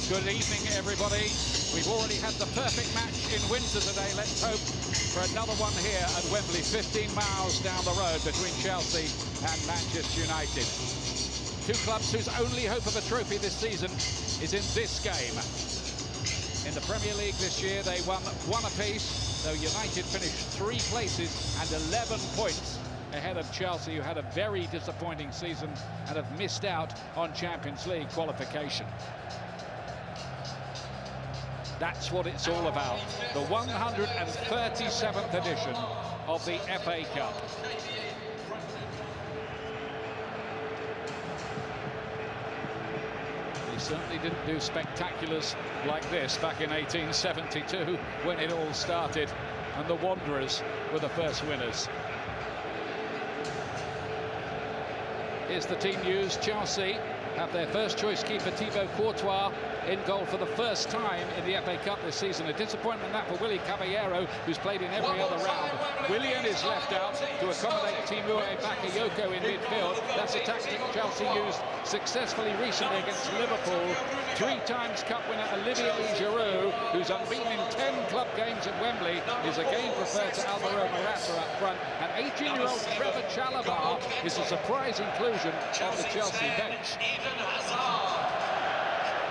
Good evening, everybody. We've already had the perfect match in Windsor today. Let's hope for another one here at Wembley, 15 miles down the road between Chelsea and Manchester United. Two clubs whose only hope of a trophy this season is in this game. In the Premier League this year, they won one apiece, though United finished 3 places and 11 points ahead of Chelsea, who had a very disappointing season and have missed out on Champions League qualification. That's what it's all about. The 137th edition of the FA Cup. He certainly didn't do spectaculars like this back in 1872 when it all started, and the Wanderers were the first winners. Here's the team news. Chelsea have their first choice keeper Thibaut Courtois in goal for the first time in the FA Cup this season. A disappointment that for Willy Caballero, who's played in every other round. Willian is left out to accommodate Timur Bakayoko in midfield. That's a tactic Chelsea used successfully recently against Liverpool. 3 times cup winner Olivier Giroud, who's unbeaten in 10 club games at Wembley, is again preferred to Alvaro Morata up front. And 18-year-old Trevor Chalobah is a surprise inclusion of the Chelsea bench.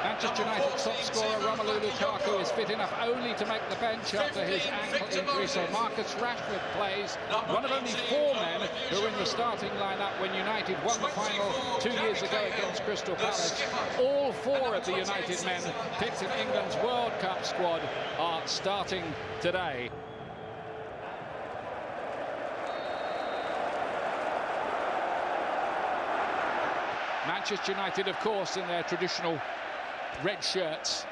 Manchester United's top scorer Romelu Lukaku is fit enough only to make the bench after his ankle injury, so Marcus Rashford plays. One of only 4 men who were in the starting lineup when United won the final 2 years ago against Crystal Palace. All 4 of the United men picked in England's World Cup squad are starting today. Manchester United, of course, in their traditional red shirts,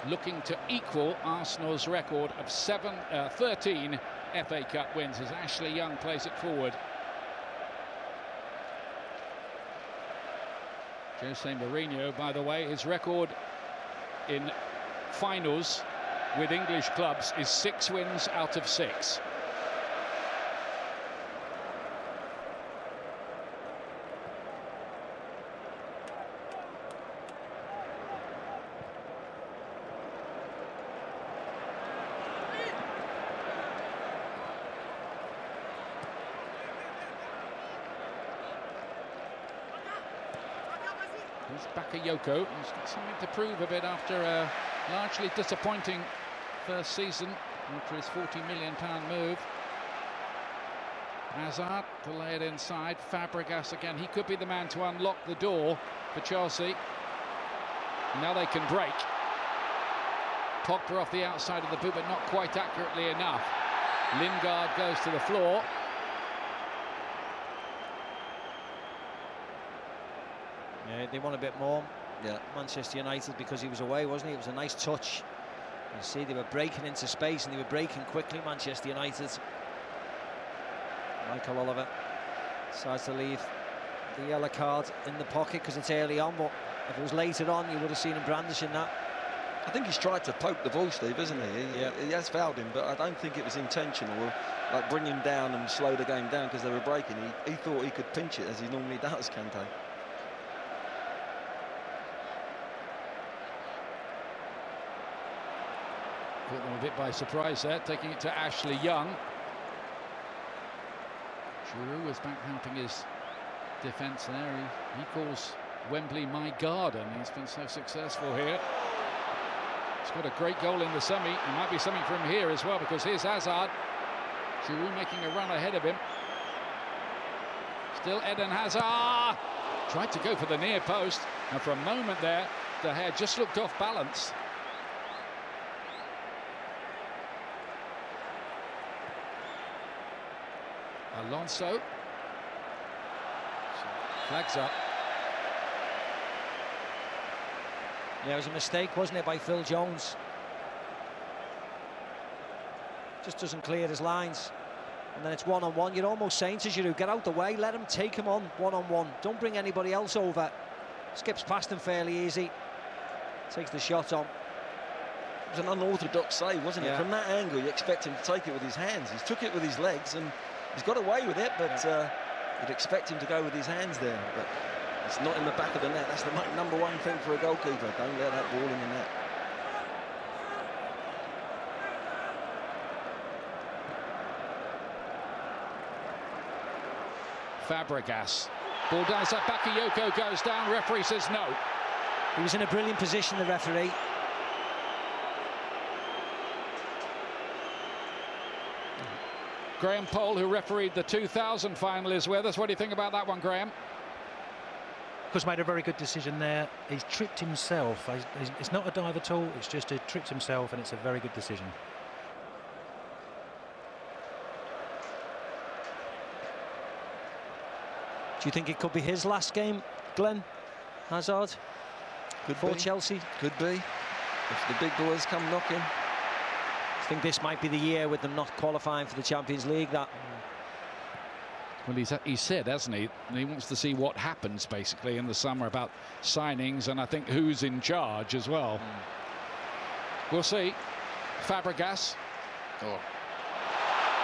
looking to equal Arsenal's record of 13 FA Cup wins as Ashley Young plays it forward. Jose Mourinho, by the way, his record in finals with English clubs is 6 wins out of 6. Here's Bakayoko. He's got something to prove a bit after a largely disappointing first season after his £40 million move. Hazard to lay it inside. Fabregas again. He could be the man to unlock the door for Chelsea. Now they can break. Pogba off the outside of the boot, but not quite accurately enough. Lingard goes to the floor. Yeah, they want a bit more. Yeah, Manchester United, because he was away, wasn't he? It was a nice touch. You see, they were breaking into space and they were breaking quickly, Manchester United. Michael Oliver decides to leave the yellow card in the pocket because it's early on, but if it was later on, you would have seen him brandishing that. I think he's tried to poke the ball, Steve, hasn't he? Yeah. He has fouled him, but I don't think it was intentional, like bring him down and slow the game down because they were breaking. He thought he could pinch it as he normally does, Kante. Caught them a bit by surprise there, taking it to Ashley Young. Giroud was back helping his defence there. He calls Wembley my garden. He's been so successful here. He's got a great goal in the semi. It might be something for him here as well, because here's Hazard. Giroud making a run ahead of him. Still Eden Hazard. Tried to go for the near post, and for a moment there, De Gea just looked off balance. Alonso. Flags up. Yeah, it was a mistake, wasn't it, by Phil Jones? Just doesn't clear his lines. And then it's one-on-one. You're almost saying to Giroud, get out the way, let him take him on one-on-one. Don't bring anybody else over. Skips past him fairly easy. Takes the shot on. It was an unorthodox save, wasn't it? From that angle, you expect him to take it with his hands. He's took it with his legs and he's got away with it, but you'd expect him to go with his hands there. But It's not in the back of the net. That's the number one thing for a goalkeeper. Don't let that ball in the net. Fabregas. Ball down that Bakayoko goes down. Referee says no. He was in a brilliant position, the referee. Graham Poll, who refereed the 2000 final, is with us. What do you think about that one, Graham? He's made a very good decision there. He's tripped himself. It's not a dive at all. It's just he tripped himself, and it's a very good decision. Do you think it could be his last game, Glenn? Hazard? Could for be. Chelsea? Could be. If the big boys come knocking. I think this might be the year with them not qualifying for the Champions League. That. Well, he said, hasn't he? He wants to see what happens, basically, in the summer about signings, and I think who's in charge as well. We'll see. Fabregas. Oh.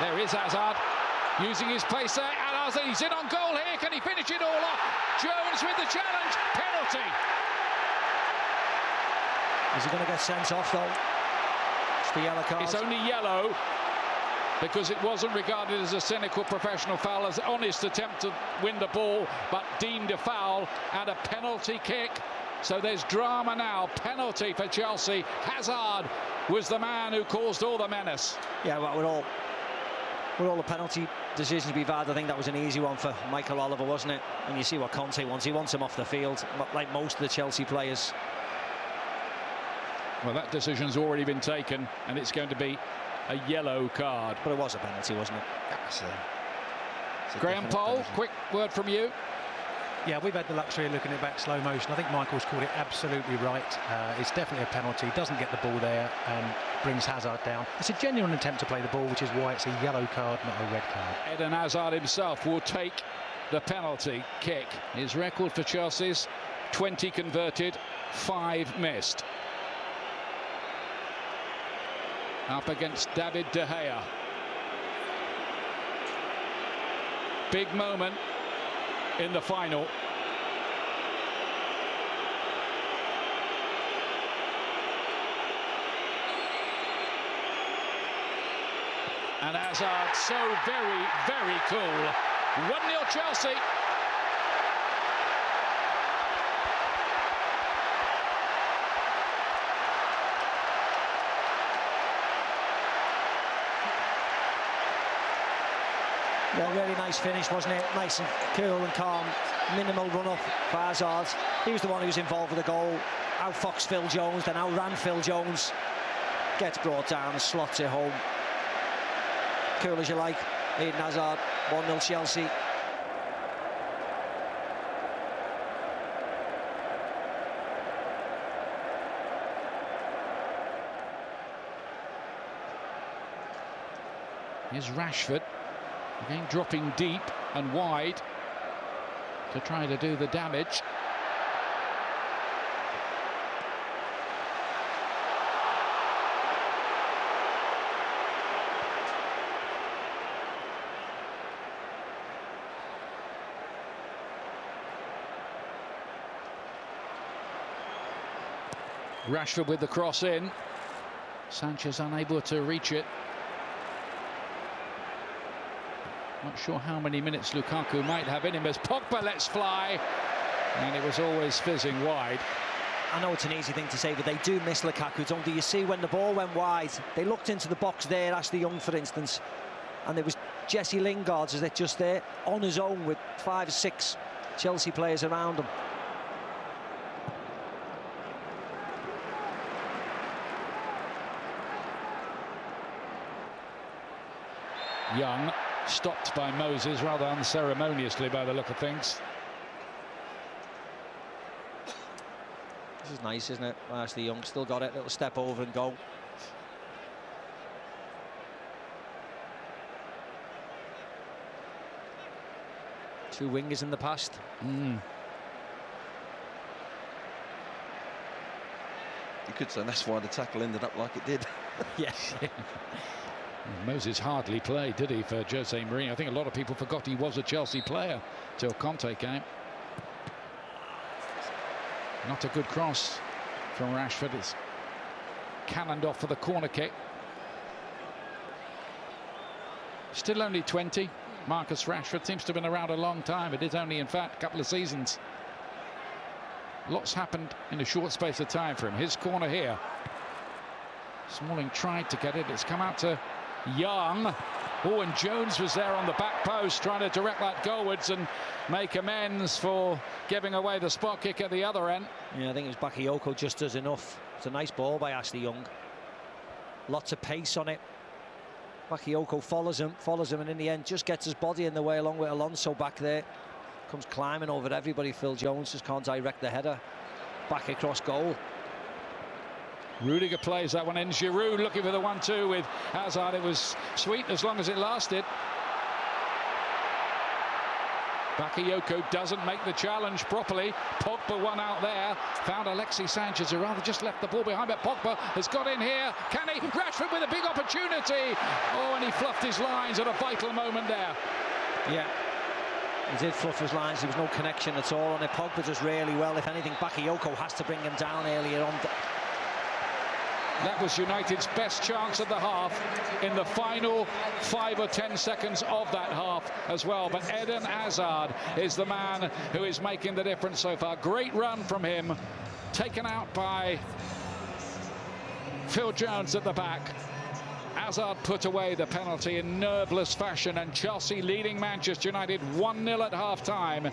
There is Hazard, using his pace there. And Hazard, he's in on goal here. Can he finish it all off? Jones with the challenge. Penalty. Is he going to get sent off, though? It's the yellow card. It's only yellow, because it wasn't regarded as a cynical professional foul, as an honest attempt to win the ball, but deemed a foul and a penalty kick. So there's drama now. Penalty for Chelsea. Hazard was the man who caused all the menace. Yeah, well, with all the penalty decisions we've had, I think that was an easy one for Michael Oliver, wasn't it? And you see what Conte wants. He wants him off the field, like most of the Chelsea players. Well, that decision's already been taken, and it's going to be a yellow card. But it was a penalty, wasn't it? It's a Graham Poll, quick word from you. Yeah, we've had the luxury of looking at it back slow motion. I think Michael's called it absolutely right. It's definitely a penalty. Doesn't get the ball there and brings Hazard down. It's a genuine attempt to play the ball, which is why it's a yellow card, not a red card. Eden Hazard himself will take the penalty kick. His record for Chelsea's 20 converted, 5 missed. Up against David De Gea. Big moment in the final. And Hazard so very, very cool. 1-0 Chelsea. Well, really nice finish, wasn't it? Nice and cool and calm. Minimal run-up for Hazard. He was the one who was involved with the goal. Outfoxed Phil Jones, then outran Phil Jones. Gets brought down and slots it home. Cool as you like. Eden Hazard, 1-0 Chelsea. Here's Rashford. Again, dropping deep and wide to try to do the damage. Rashford with the cross in. Sanchez unable to reach it. Not sure how many minutes Lukaku might have in him as Pogba lets fly, and it was always fizzing wide. I know it's an easy thing to say, but they do miss Lukaku, don't they? You see, when the ball went wide, they looked into the box there, Ashley Young, for instance, and there was Jesse Lingard's, is it just there, on his own with 5 or 6 Chelsea players around him. Young stopped by Moses rather unceremoniously by the look of things. This is nice, isn't it? Ashley Young still got it, little step over and go. Two wingers in the past. You could say that's why the tackle ended up like it did. Yes. Moses hardly played, did he, for Jose Mourinho? I think a lot of people forgot he was a Chelsea player till Conte came. Not a good cross from Rashford. It's cannoned off for the corner kick. Still only 20. Marcus Rashford seems to have been around a long time. It is only, in fact, a couple of seasons. Lots happened in a short space of time for him. His corner here. Smalling tried to get it. It's come out to Young. Oh, and Jones was there on the back post trying to direct that goalwards and make amends for giving away the spot kick at the other end. Yeah, I think it was Bakayoko just does enough. It's a nice ball by Ashley Young. Lots of pace on it. Bakayoko follows him, and in the end just gets his body in the way along with Alonso back there. Comes climbing over everybody. Phil Jones just can't direct the header back across goal. Rudiger plays that one in. Giroud looking for the 1-2 with Hazard. It was sweet as long as it lasted. Bakayoko doesn't make the challenge properly. Pogba won out there. Found Alexis Sanchez, who rather just left the ball behind, but Pogba has got in here. Can he? Rashford with a big opportunity. Oh, and he fluffed his lines at a vital moment there. Yeah, he did fluff his lines. There was no connection at all on it. Pogba does really well. If anything, Bakayoko has to bring him down earlier on. That was United's best chance of the half in the final 5 or 10 seconds of that half as well. But Eden Hazard is the man who is making the difference so far. Great run from him, taken out by Phil Jones at the back. Hazard put away the penalty in nerveless fashion, and Chelsea leading Manchester United 1-0 at half-time.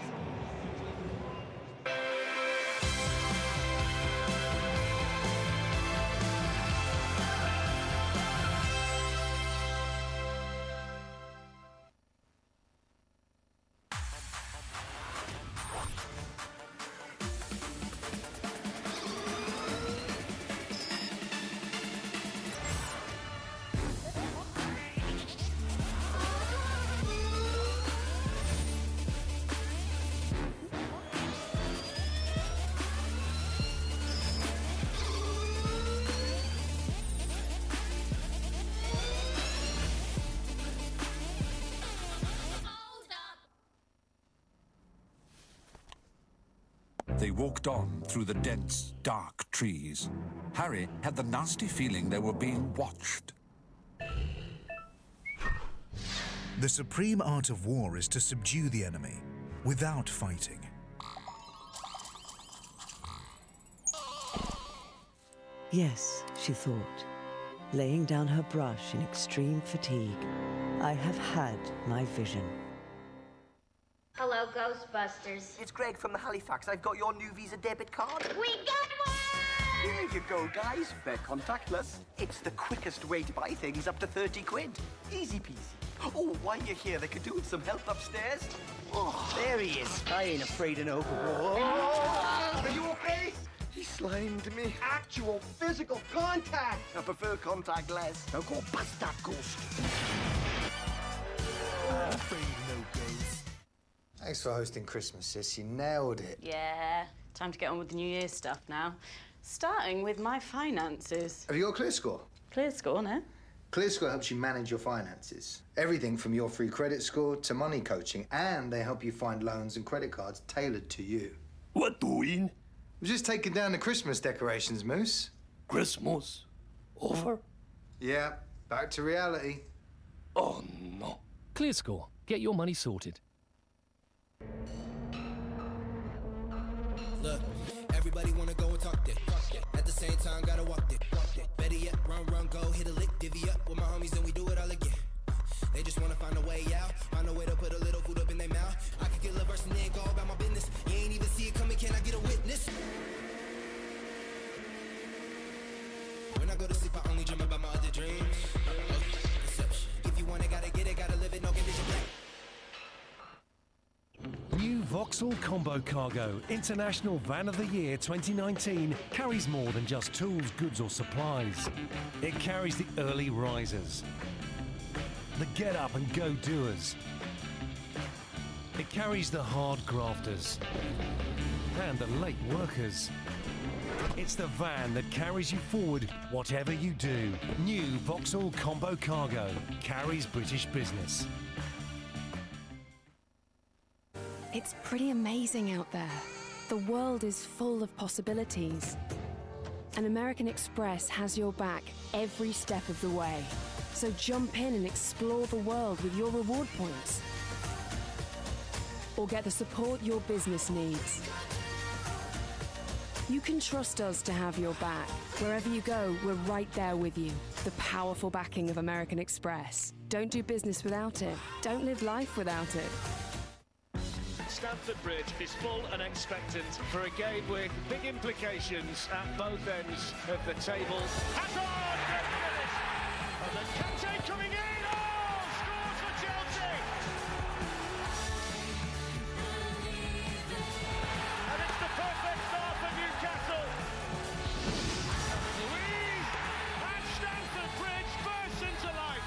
They walked on through the dense, dark trees. Harry had the nasty feeling they were being watched. The supreme art of war is to subdue the enemy without fighting. Yes, she thought, laying down her brush in extreme fatigue. I have had my vision. Hello, Ghostbusters. It's Greg from the Halifax. I've got your new Visa debit card. We got one! Here you go, guys. They're contactless. It's the quickest way to buy things up to 30 quid. Easy peasy. Oh, while you're here, they could do with some help upstairs. Oh, there he is. I ain't afraid of no. Oh, are you okay? He slimed me. Actual physical contact. I prefer contactless. Now go bust that ghost. Thanks for hosting Christmas, sis. You nailed it. Yeah, time to get on with the New Year's stuff now. Starting with my finances. Have you got ClearScore? ClearScore, no? ClearScore helps you manage your finances. Everything from your free credit score to money coaching, and they help you find loans and credit cards tailored to you. What doing? We're just taking down the Christmas decorations, Moose. Christmas? Over? Yeah, back to reality. Oh, no. ClearScore. Get your money sorted. Look, everybody wanna go and talk that. At the same time, gotta walk that. Better yet, run, go, hit a lick, divvy up with my homies, and we do it all again. They just wanna find a way out, find a way to put a little food up in their mouth. I could get a verse and then go about my business. You ain't even see it coming, can I get a witness? When I go to sleep, I only dream about my other dreams. Deception. If you want it, gotta get it, gotta live it, no condition black. New Vauxhall Combo Cargo International Van of the Year 2019 carries more than just tools, goods or supplies. It carries the early risers, the get up and go doers. It carries the hard grafters and the late workers. It's the van that carries you forward whatever you do. New Vauxhall Combo Cargo carries British business. It's pretty amazing out there. The world is full of possibilities, and American Express has your back every step of the way. So jump in and explore the world with your reward points. Or get the support your business needs. You can trust us to have your back. Wherever you go, we're right there with you. The powerful backing of American Express. Don't do business without it. Don't live life without it. Stamford Bridge is full and expectant for a game with big implications at both ends of the table. Hazard! And then Kante coming in! Oh! Scores for Chelsea! And it's the perfect start for Newcastle. Louise! And Stamford Bridge bursts into life.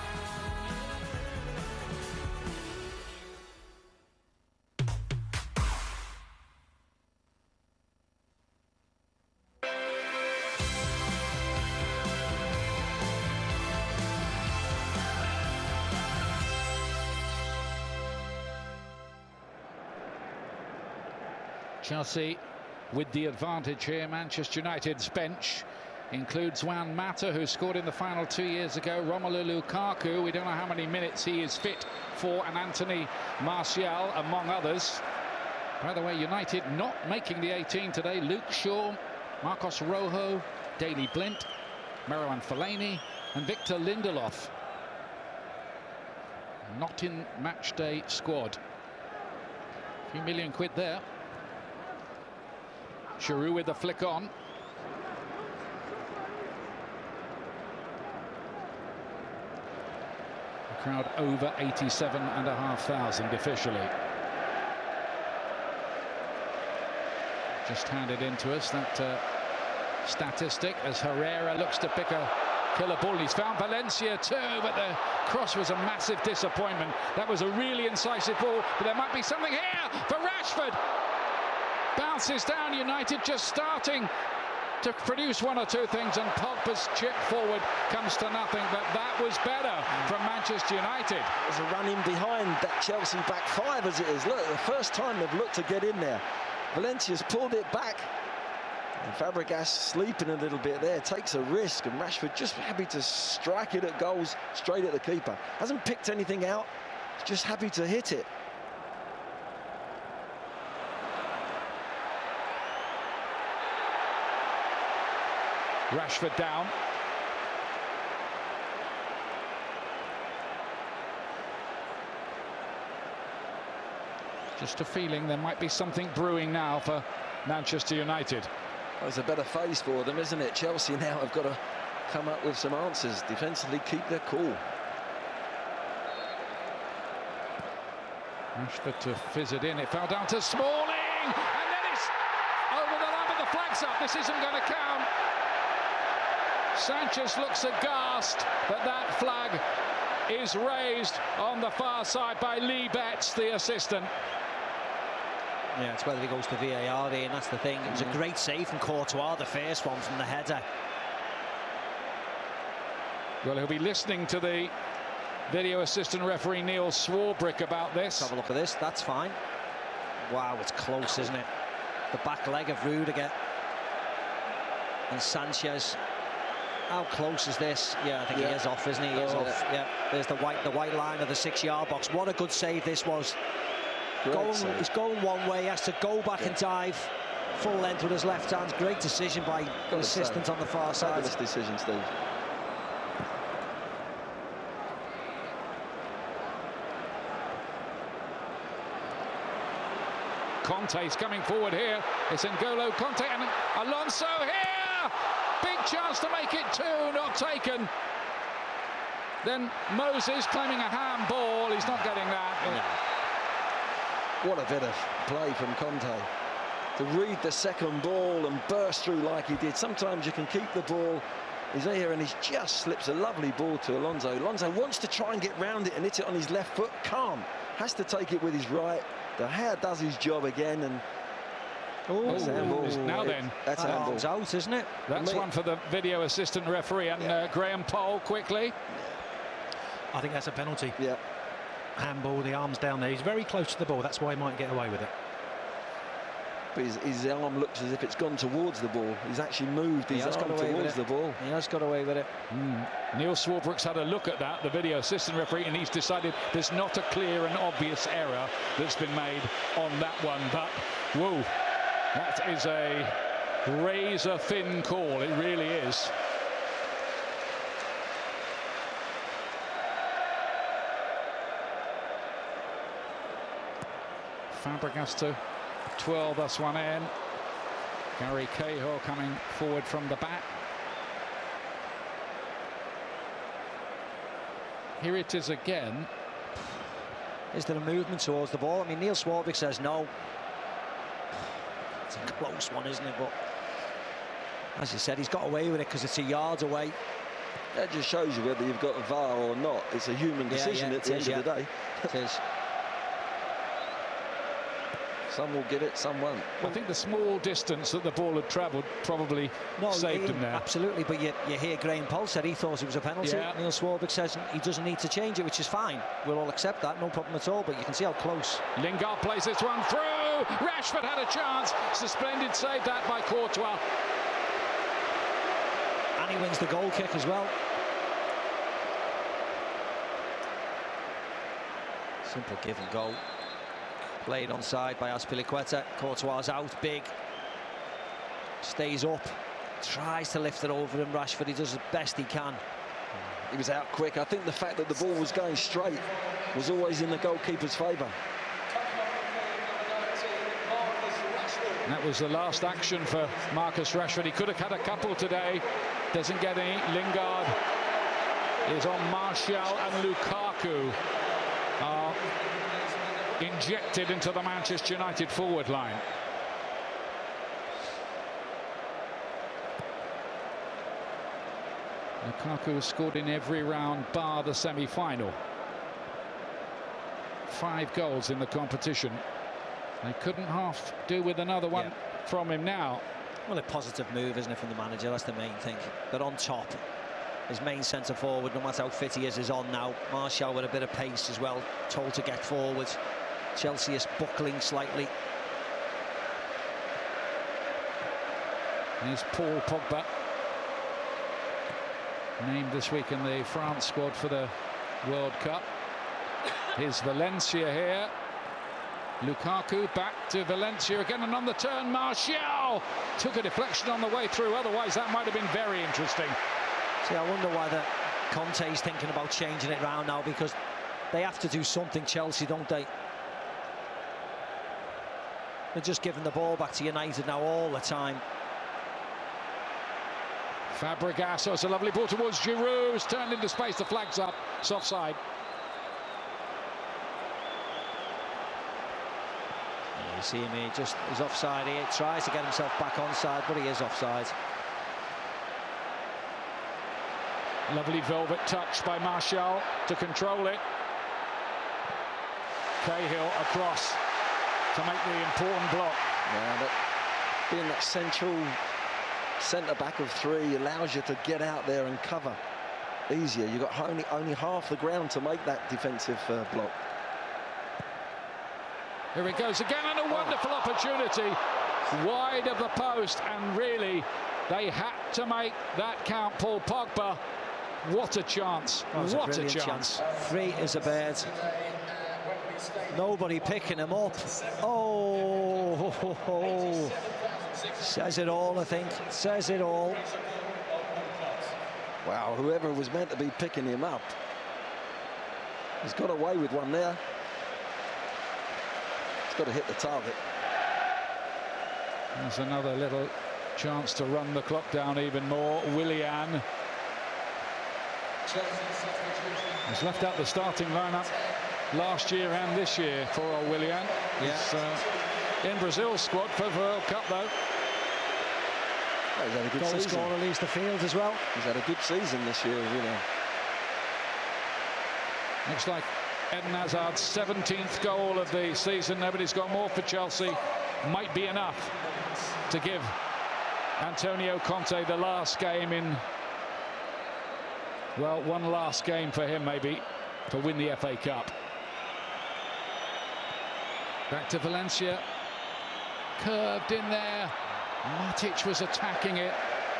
Chelsea with the advantage here. Manchester United's bench includes Juan Mata, who scored in the final 2 years ago. Romelu Lukaku, we don't know how many minutes he is fit for, and Anthony Martial, among others. By the way, United not making the 18 today. Luke Shaw, Marcos Rojo, Daley Blind, Marouane Fellaini and Victor Lindelof. Not in match day squad. A few million quid there. Giroud with the flick on. The crowd over 87,500 officially. Just handed in to us that statistic as Herrera looks to pick a killer ball. He's found Valencia too, but the cross was a massive disappointment. That was a really incisive ball, but there might be something here for Rashford. Bounces down. United just starting to produce one or two things, and Pogba's chip forward comes to nothing, but that was better from Manchester United. There's a run in behind that Chelsea back five as it is. Look, the first time they've looked to get in there. Valencia's pulled it back. And Fabregas sleeping a little bit there, takes a risk, and Rashford just happy to strike it at goals straight at the keeper. Hasn't picked anything out, just happy to hit it. Rashford down. Just a feeling there might be something brewing now for Manchester United. Well, it's a better phase for them, isn't it? Chelsea now have got to come up with some answers. Defensively, keep their cool. Rashford to fizz it in. It fell down to Smalling, and then it's over the line, but the flag's up. This isn't going to count. Sanchez looks aghast, but that flag is raised on the far side by Lee Betts, the assistant. Yeah, it's whether he goes to VAR there, and that's the thing. It was a great save from Courtois, the first one from the header. Well, he'll be listening to the video assistant referee Neil Swarbrick about this. Let's have a look at this. That's fine. Wow, it's close, isn't it? The back leg of Rudiger and Sanchez. How close is this? Yeah, I think he is off, isn't he? He is off. Yeah, there's the white line of the 6-yard box. What a good save this was. He's going one way, he has to go back and dive full length with his left hand. Great decision by the assistant on the far side. Fabulous decision, Steve. Conte's coming forward here. It's N'Golo Conte and Alonso here. Big chance to make it 2, not taken. Then Moses claiming a handball. He's not getting that. What a bit of play from Conte. To read the second ball and burst through like he did. Sometimes you can keep the ball. He's here and he just slips a lovely ball to Alonso. Alonso wants to try and get round it and hit it on his left foot. Calm. Has to take it with his right. De Gea does his job again, and that's handball. Now then, that's handball. It's out, isn't it? That's one for the video assistant referee and Graham Poll quickly. I think that's a penalty. Yeah. Handball, the arms down there. He's very close to the ball. That's why he might get away with it. But his arm looks as if it's gone towards the ball. He's actually moved his arm towards the ball. He has got away with it. Neil Swarbrick's had a look at that, the video assistant referee, and he's decided there's not a clear and obvious error that's been made on that one. But, whoa, that is a razor-thin call. It really is. Fabregas to 12 us one in. Gary Cahill coming forward from the back. Here it is again. Is there a movement towards the ball? I mean, Neil Swarbrick says no. It's a close one, isn't it? But as you said, he's got away with it because it's a yard away. That just shows you whether you've got a VAR or not. It's a human decision at the end of the day. It is. Some will give it, some won't. I think the small distance that the ball had travelled probably saved him there. Absolutely, but you hear Graham Poll said he thought it was a penalty. Yeah. Neil Swarbrick says he doesn't need to change it, which is fine. We'll all accept that, no problem at all, but you can see how close. Lingard plays this one through. Rashford had a chance. It's a splendid save that by Courtois. And he wins the goal kick as well. Simple give and go. Played onside by Azpilicueta. Courtois out, big. Stays up. Tries to lift it over him. Rashford, he does the best he can. He was out quick. I think the fact that the ball was going straight was always in the goalkeeper's favour. That was the last action for Marcus Rashford. He could have had a couple today. Doesn't get any. Lingard is on Martial, and Lukaku are injected into the Manchester United forward line. Lukaku has scored in every round bar the semi-final. 5 goals in the competition. They couldn't half do with another one from him now. Well, a positive move, isn't it, from the manager? That's the main thing. They're on top. His main centre forward, no matter how fit he is on now. Martial with a bit of pace as well, told to get forward. Chelsea is buckling slightly. Here's Paul Pogba, named this week in the France squad for the World Cup. Here's Valencia here. Lukaku back to Valencia again, and on the turn, Martial took a deflection on the way through. Otherwise, that might have been very interesting. See, I wonder why Conte's thinking about changing it round now, because they have to do something, Chelsea, don't they? They're just giving the ball back to United now all the time. Fabregas, oh, it's a lovely ball towards Giroud. It's turned into space, the flag's up. It's offside. Yeah, you see him here, he's offside here. He tries to get himself back onside, but he is offside. Lovely velvet touch by Martial to control it. Cahill across to make the important block. Yeah, but being that central centre-back of 3 allows you to get out there and cover easier. You've got only half the ground to make that defensive block. Here it goes again, and a wonderful opportunity wide of the post, and really they had to make that count. Paul Pogba, what a chance. What a chance. Free as a bird. Nobody picking him up. Oh, says it all, I think. Says it all. Wow, whoever was meant to be picking him up has got away with one there. He's got to hit the target. There's another little chance to run the clock down even more. Willian has left out the starting lineup last year and this year for Willian. He's in Brazil's squad for the World Cup, though. Oh, he's had a good goal season. scorer leaves the field as well. He's had a good season this year, Willian. Looks like Eden Hazard's 17th goal of the season. Nobody's got more for Chelsea. Might be enough to give Antonio Conte the last game in, well, one last game for him maybe to win the FA Cup. Back to Valencia. curved in there. Matic was attacking it.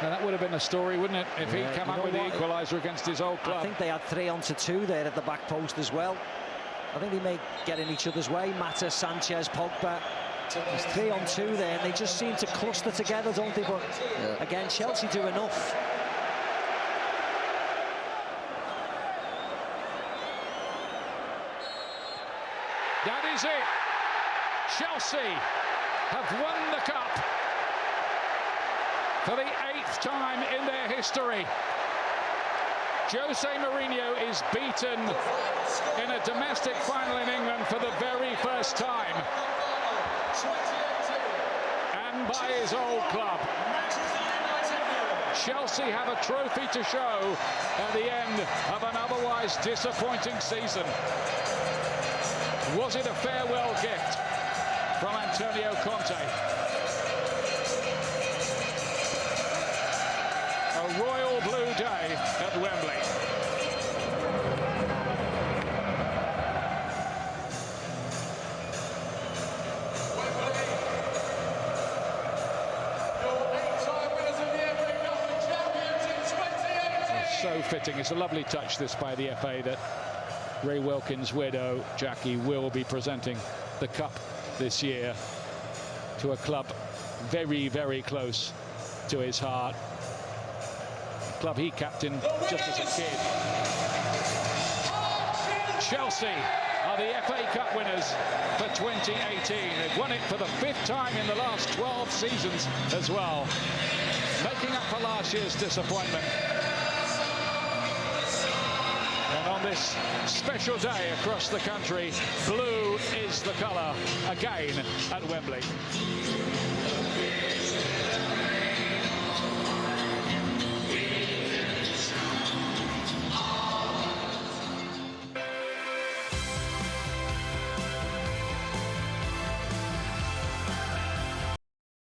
Now, that would have been a story, wouldn't it, if he'd come up with the equaliser against his old club. I think they had 3-on-2 there at the back post as well. I think they may get in each other's way. Mata, Sanchez, Pogba. There's 3-on-2 there, and they just seem to cluster together, don't they? But again, Chelsea do enough. That is it. Chelsea have won the cup for the 8th time in their history. Jose Mourinho is beaten in a domestic final in England for the very first time, and by his old club. Chelsea have a trophy to show at the end of an otherwise disappointing season. Was it a farewell gift from Antonio Conte? A royal blue day at Wembley. So fitting. It's a lovely touch, this, by the FA, that Ray Wilkins' widow, Jackie, will be presenting the cup this year to a club very, very close to his heart. A club he captained just as a kid. Chelsea are the FA Cup winners for 2018. They've won it for the 5th time in the last 12 seasons as well, making up for last year's disappointment. And on this special day across the country, blue is the colour again at Wembley.